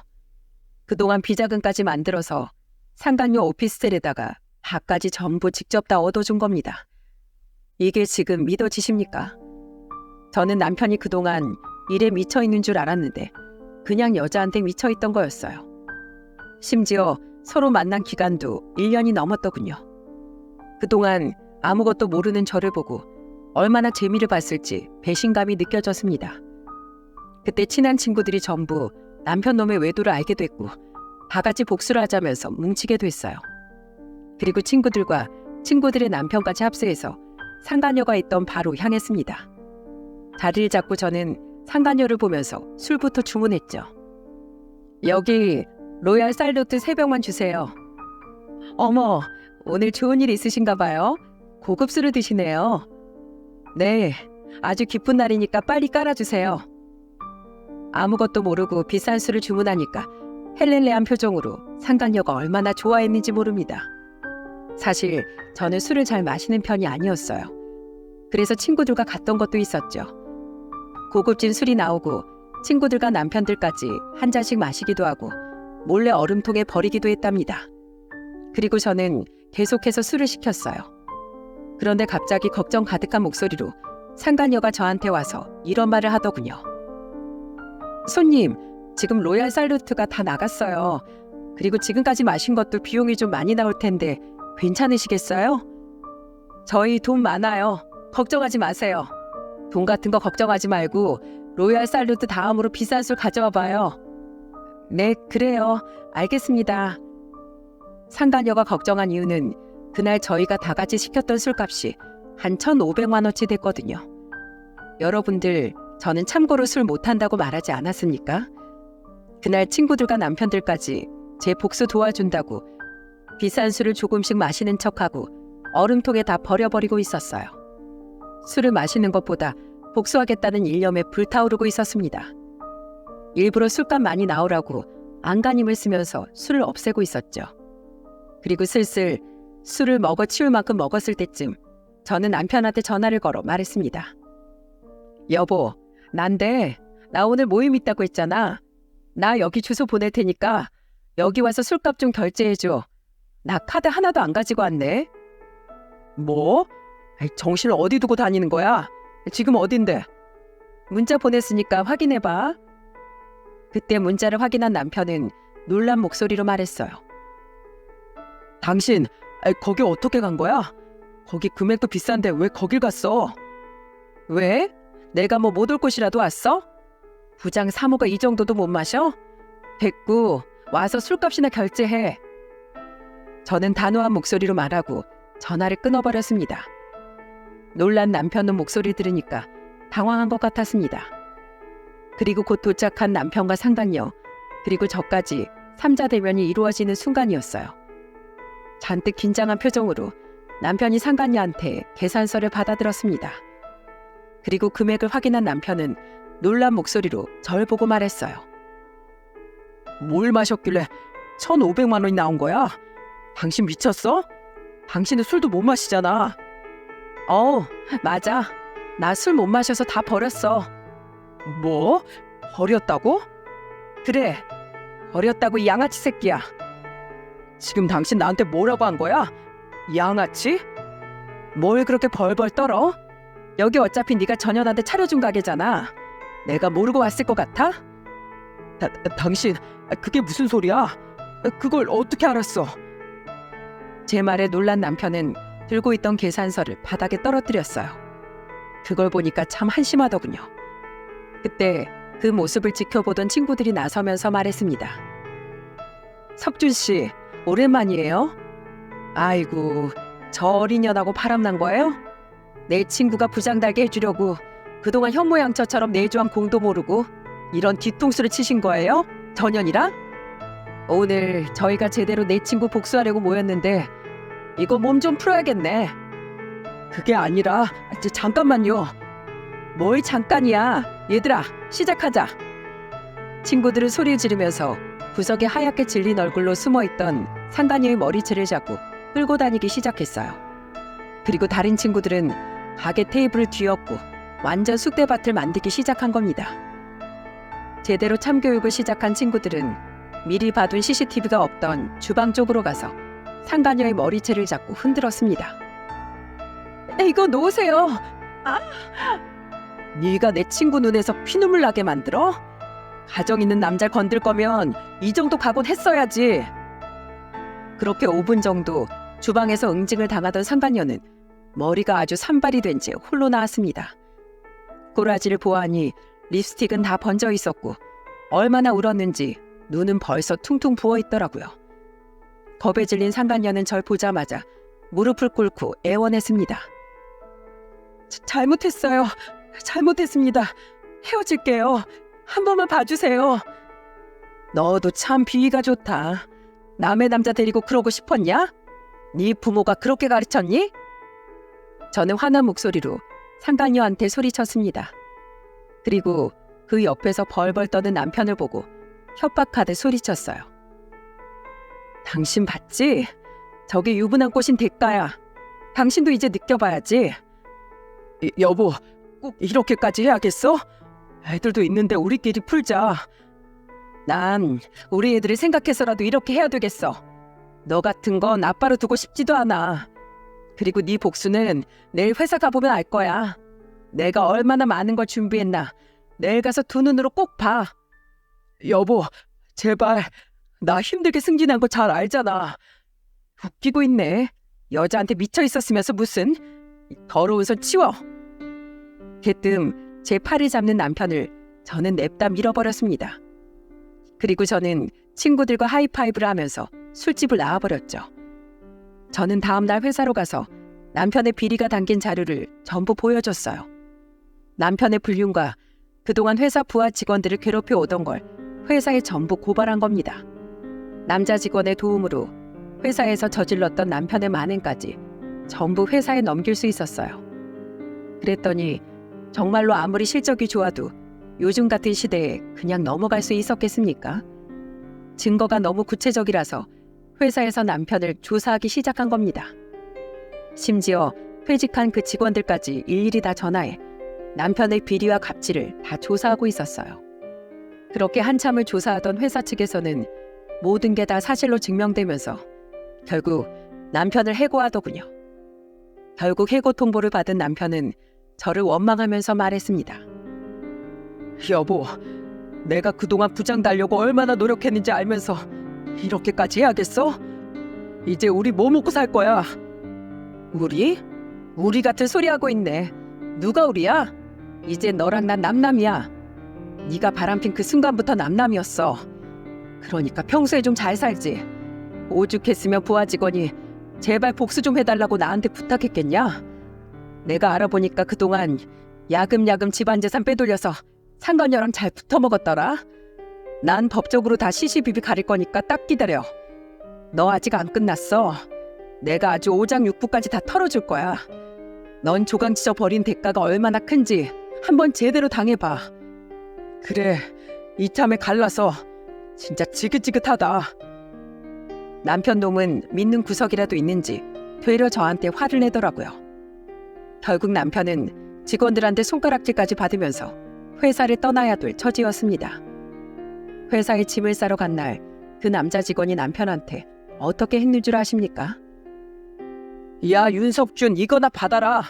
Speaker 1: 그동안 비자금까지 만들어서 상간녀 오피스텔에다가 밥까지 전부 직접 다 얻어준 겁니다. 이게 지금 믿어지십니까? 저는 남편이 그동안 일에 미쳐있는 줄 알았는데 그냥 여자한테 미쳐있던 거였어요. 심지어 서로 만난 기간도 1년이 넘었더군요. 그동안 아무것도 모르는 저를 보고 얼마나 재미를 봤을지 배신감이 느껴졌습니다. 그때 친한 친구들이 전부 남편 놈의 외도를 알게 됐고 다 같이 복수를 하자면서 뭉치게 됐어요. 그리고 친구들의 남편까지 합세해서 상간녀가 있던 바로 향했습니다. 자리를 잡고 저는 상간녀를 보면서 술부터 주문했죠. 여기 로얄 살루트 3병만 주세요. 어머, 오늘 좋은 일 있으신가 봐요. 고급 술을 드시네요. 네, 아주 기쁜 날이니까 빨리 깔아주세요. 아무것도 모르고 비싼 술을 주문하니까 헬렐레한 표정으로 상간녀가 얼마나 좋아했는지 모릅니다. 사실 저는 술을 잘 마시는 편이 아니었어요. 그래서 친구들과 갔던 것도 있었죠. 고급진 술이 나오고 친구들과 남편들까지 한 잔씩 마시기도 하고 몰래 얼음통에 버리기도 했답니다. 그리고 저는 계속해서 술을 시켰어요. 그런데 갑자기 걱정 가득한 목소리로 상간녀가 저한테 와서 이런 말을 하더군요. 손님, 지금 로얄 살루트가 다 나갔어요. 그리고 지금까지 마신 것도 비용이 좀 많이 나올 텐데 괜찮으시겠어요? 저희 돈 많아요. 걱정하지 마세요. 돈 같은 거 걱정하지 말고 로얄 살루트 다음으로 비싼 술 가져와 봐요. 네, 그래요. 알겠습니다. 상간녀가 걱정한 이유는 그날 저희가 다 같이 시켰던 술값이 한 1,500만 원치 됐거든요. 여러분들, 저는 참고로 술 못한다고 말하지 않았습니까? 그날 친구들과 남편들까지 제 복수 도와준다고 비싼 술을 조금씩 마시는 척하고 얼음통에 다 버려버리고 있었어요. 술을 마시는 것보다 복수하겠다는 일념에 불타오르고 있었습니다. 일부러 술값 많이 나오라고 안간힘을 쓰면서 술을 없애고 있었죠. 그리고 슬슬 술을 먹어치울 만큼 먹었을 때쯤 저는 남편한테 전화를 걸어 말했습니다. 여보, 난데 나 오늘 모임 있다고 했잖아. 나 여기 주소 보낼 테니까 여기 와서 술값 좀 결제해줘. 나 카드 하나도 안 가지고 왔네. 뭐? 정신을 어디 두고 다니는 거야? 지금 어딘데? 문자 보냈으니까 확인해봐. 그때 문자를 확인한 남편은 놀란 목소리로 말했어요. 당신, 거기 어떻게 간 거야? 거기 금액도 비싼데 왜 거길 갔어? 왜? 내가 뭐 못 올 곳이라도 왔어? 부장 사모가 이 정도도 못 마셔? 됐고, 와서 술값이나 결제해. 저는 단호한 목소리로 말하고 전화를 끊어버렸습니다. 놀란 남편의 목소리를 들으니까 당황한 것 같았습니다. 그리고 곧 도착한 남편과 상간녀, 그리고 저까지 3자 대면이 이루어지는 순간이었어요. 잔뜩 긴장한 표정으로 남편이 상간녀한테 계산서를 받아들었습니다. 그리고 금액을 확인한 남편은 놀란 목소리로 절 보고 말했어요. 뭘 마셨길래 1,500만 원이 나온 거야? 당신 미쳤어? 당신은 술도 못 마시잖아. 맞아. 나 술 못 마셔서 다 버렸어. 뭐? 버렸다고? 그래, 버렸다고 이 양아치 새끼야. 지금 당신 나한테 뭐라고 한 거야? 양아치? 뭘 그렇게 벌벌 떨어? 여기 어차피 네가 전현한테 차려준 가게잖아. 내가 모르고 왔을 것 같아? 당신, 그게 무슨 소리야? 그걸 어떻게 알았어? 제 말에 놀란 남편은 들고 있던 계산서를 바닥에 떨어뜨렸어요. 그걸 보니까 참 한심하더군요. 그때 그 모습을 지켜보던 친구들이 나서면서 말했습니다. 석준 씨, 오랜만이에요? 아이고, 저 어린 년하고 바람난 거예요? 내 친구가 부장 달게 해주려고 그동안 현모양처처럼 내조한 공도 모르고 이런 뒤통수를 치신 거예요? 전현이랑? 오늘 저희가 제대로 내 친구 복수하려고 모였는데 이거 몸 좀 풀어야겠네. 그게 아니라 잠깐만요. 뭘 잠깐이야. 얘들아, 시작하자. 친구들은 소리 지르면서 구석에 하얗게 질린 얼굴로 숨어있던 상간녀의 머리채를 잡고 끌고 다니기 시작했어요. 그리고 다른 친구들은 가게 테이블을 뒤엎고 완전 쑥대밭을 만들기 시작한 겁니다. 제대로 참교육을 시작한 친구들은 미리 봐둔 CCTV가 없던 주방 쪽으로 가서 상간녀의 머리채를 잡고 흔들었습니다. 이거 놓으세요. 네가 내 친구 눈에서 피눈물 나게 만들어? 가정 있는 남자를 건들 거면 이 정도 각오는 했어야지. 그렇게 5분 정도 주방에서 응징을 당하던 상간녀는 머리가 아주 산발이 된 채 홀로 나왔습니다. 꼬라지를 보아하니 립스틱은 다 번져 있었고 얼마나 울었는지 눈은 벌써 퉁퉁 부어 있더라고요. 겁에 질린 상간녀는 절 보자마자 무릎을 꿇고 애원했습니다. 잘못했어요. 잘못했습니다. 헤어질게요. 한 번만 봐주세요. 너도 참 비위가 좋다. 남의 남자 데리고 그러고 싶었냐? 네 부모가 그렇게 가르쳤니? 저는 화난 목소리로 상간녀한테 소리쳤습니다. 그리고 그 옆에서 벌벌 떠는 남편을 보고 협박하듯 소리쳤어요. 당신 봤지? 저게 유부남 꼬신 대가야. 당신도 이제 느껴봐야지. 여보, 꼭 이렇게까지 해야겠어? 애들도 있는데 우리끼리 풀자. 난 우리 애들을 생각해서라도 이렇게 해야 되겠어. 너 같은 건 아빠로 두고 싶지도 않아. 그리고 네 복수는 내일 회사 가보면 알 거야. 내가 얼마나 많은 걸 준비했나. 내일 가서 두 눈으로 꼭 봐. 여보, 제발. 나 힘들게 승진한 거 잘 알잖아. 웃기고 있네. 여자한테 미쳐 있었으면서 무슨. 더러운 손 치워. 개뜸 제 팔을 잡는 남편을 저는 냅다 밀어버렸습니다. 그리고 저는 친구들과 하이파이브를 하면서 술집을 나와버렸죠. 저는 다음날 회사로 가서 남편의 비리가 담긴 자료를 전부 보여줬어요. 남편의 불륜과 그동안 회사 부하 직원들을 괴롭혀 오던 걸 회사에 전부 고발한 겁니다. 남자 직원의 도움으로 회사에서 저질렀던 남편의 만행까지 전부 회사에 넘길 수 있었어요. 그랬더니 정말로 아무리 실적이 좋아도 요즘 같은 시대에 그냥 넘어갈 수 있었겠습니까? 증거가 너무 구체적이라서 회사에서 남편을 조사하기 시작한 겁니다. 심지어 퇴직한 그 직원들까지 일일이 다 전화해 남편의 비리와 갑질을 다 조사하고 있었어요. 그렇게 한참을 조사하던 회사 측에서는 모든 게 다 사실로 증명되면서 결국 남편을 해고하더군요. 결국 해고 통보를 받은 남편은 저를 원망하면서 말했습니다. 여보, 내가 그동안 부장 달려고 얼마나 노력했는지 알면서 이렇게까지 해야겠어? 이제 우리 뭐 먹고 살 거야? 우리? 우리 같은 소리 하고 있네. 누가 우리야? 이제 너랑 난 남남이야. 네가 바람핀 그 순간부터 남남이었어. 그러니까 평소에 좀 잘 살지. 오죽했으면 부하 직원이 제발 복수 좀 해달라고 나한테 부탁했겠냐? 내가 알아보니까 그동안 야금야금 집안 재산 빼돌려서 상간녀랑 잘 붙어먹었더라. 난 법적으로 다 시시비비 가릴 거니까 딱 기다려. 너 아직 안 끝났어. 내가 아주 오장육부까지 다 털어줄 거야. 넌 조강지져 버린 대가가 얼마나 큰지 한번 제대로 당해봐. 그래, 이참에 갈라서 진짜 지긋지긋하다. 남편 놈은 믿는 구석이라도 있는지 되려 저한테 화를 내더라고요. 결국 남편은 직원들한테 손가락질까지 받으면서 회사를 떠나야 될 처지였습니다. 회사에 짐을 싸러 간 날 그 남자 직원이 남편한테 어떻게 했는 줄 아십니까? 야, 윤석준, 이거나 받아라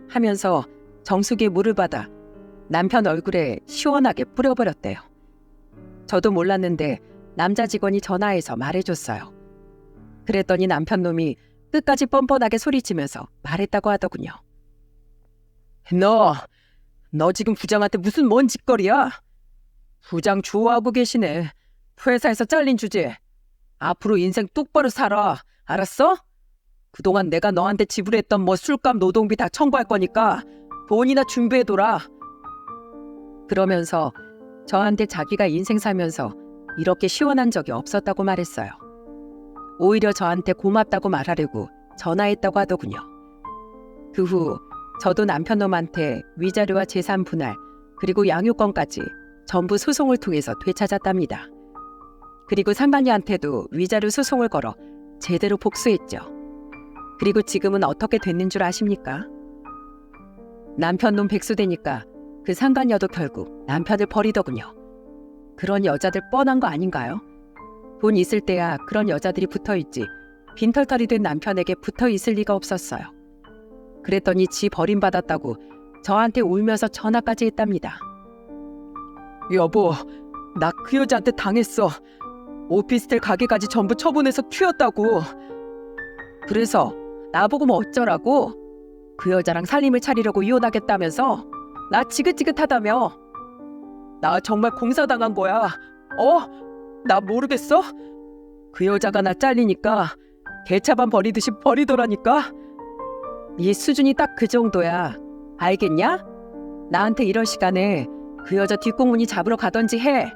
Speaker 1: 하면서 정수기에 물을 받아 남편 얼굴에 시원하게 뿌려버렸대요. 저도 몰랐는데 남자 직원이 전화해서 말해줬어요. 그랬더니 남편 놈이 끝까지 뻔뻔하게 소리치면서 말했다고 하더군요. 너 지금 부장한테 무슨 뭔 짓거리야? 부장 좋아하고 계시네. 회사에서 잘린 주제. 앞으로 인생 똑바로 살아. 알았어? 그동안 내가 너한테 지불했던 뭐 술값 노동비 다 청구할 거니까 돈이나 준비해둬라. 그러면서 저한테 자기가 인생 살면서 이렇게 시원한 적이 없었다고 말했어요. 오히려 저한테 고맙다고 말하려고 전화했다고 하더군요. 그 후 저도 남편 놈한테 위자료와 재산 분할 그리고 양육권까지 전부 소송을 통해서 되찾았답니다. 그리고 상간녀한테도 위자료 소송을 걸어 제대로 복수했죠. 그리고 지금은 어떻게 됐는 줄 아십니까? 남편 놈 백수되니까 그 상간녀도 결국 남편을 버리더군요. 그런 여자들 뻔한 거 아닌가요? 돈 있을 때야 그런 여자들이 붙어있지 빈털털이 된 남편에게 붙어있을 리가 없었어요. 그랬더니 지 버림받았다고 저한테 울면서 전화까지 했답니다. 여보, 나 그 여자한테 당했어. 오피스텔 가게까지 전부 처분해서 튀었다고. 그래서 나보고 뭐 어쩌라고? 그 여자랑 살림을 차리려고 이혼하겠다면서? 나 지긋지긋하다며? 나 정말 공사당한 거야. 나 모르겠어? 그 여자가 나 잘리니까 개차반 버리듯이 버리더라니까. 네 수준이 딱 그 정도야. 알겠냐? 나한테 이럴 시간에 그 여자 뒷공문이 잡으러 가던지 해.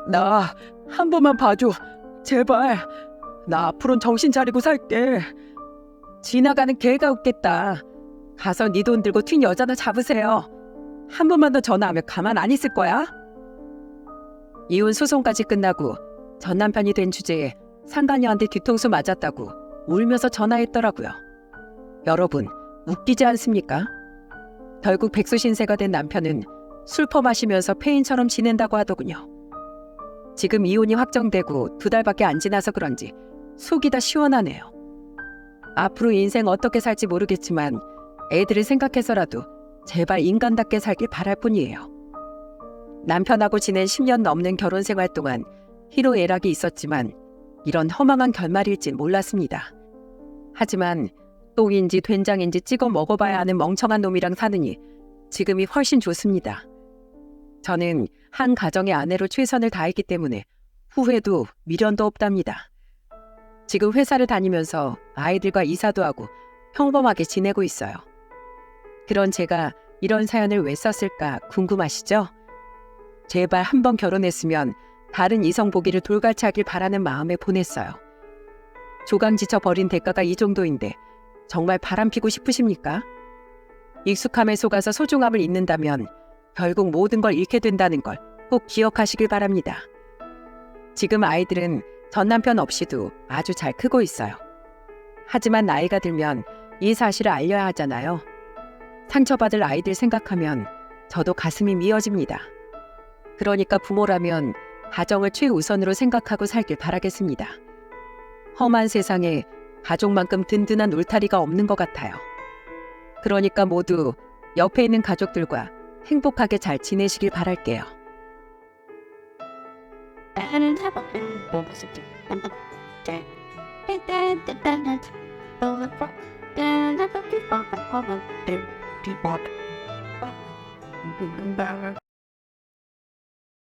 Speaker 1: 나 한 번만 봐줘. 제발. 나 앞으로는 정신 차리고 살게. 지나가는 개가 웃겠다. 가서 네 돈 들고 튄 여자나 잡으세요. 한 번만 더 전화하면 가만 안 있을 거야. 이혼 소송까지 끝나고 전 남편이 된 주제에 상간녀한테 뒤통수 맞았다고 울면서 전화했더라고요. 여러분, 웃기지 않습니까? 결국 백수신세가 된 남편은 술 퍼마시면서 폐인처럼 지낸다고 하더군요. 지금 이혼이 확정되고 2달밖에 안 지나서 그런지 속이 다 시원하네요. 앞으로 인생 어떻게 살지 모르겠지만 애들을 생각해서라도 제발 인간답게 살길 바랄 뿐이에요. 남편하고 지낸 10년 넘는 결혼 생활 동안 희로애락이 있었지만 이런 허망한 결말일진 몰랐습니다. 하지만 똥인지 된장인지 찍어 먹어봐야 하는 멍청한 놈이랑 사느니 지금이 훨씬 좋습니다. 저는 한 가정의 아내로 최선을 다했기 때문에 후회도 미련도 없답니다. 지금 회사를 다니면서 아이들과 이사도 하고 평범하게 지내고 있어요. 그런 제가 이런 사연을 왜 썼을까 궁금하시죠? 제발 한번 결혼했으면 다른 이성 보기를 돌같이 하길 바라는 마음에 보냈어요. 조강지쳐 버린 대가가 이 정도인데 정말 바람피고 싶으십니까? 익숙함에 속아서 소중함을 잊는다면 결국 모든 걸 잃게 된다는 걸 꼭 기억하시길 바랍니다. 지금 아이들은 전 남편 없이도 아주 잘 크고 있어요. 하지만 나이가 들면 이 사실을 알려야 하잖아요. 상처받을 아이들 생각하면 저도 가슴이 미어집니다. 그러니까 부모라면 가정을 최우선으로 생각하고 살길 바라겠습니다. 험한 세상에 가족만큼 든든한 울타리가 없는 것 같아요. 그러니까 모두 옆에 있는 가족들과 행복하게 잘 지내시길 바랄게요.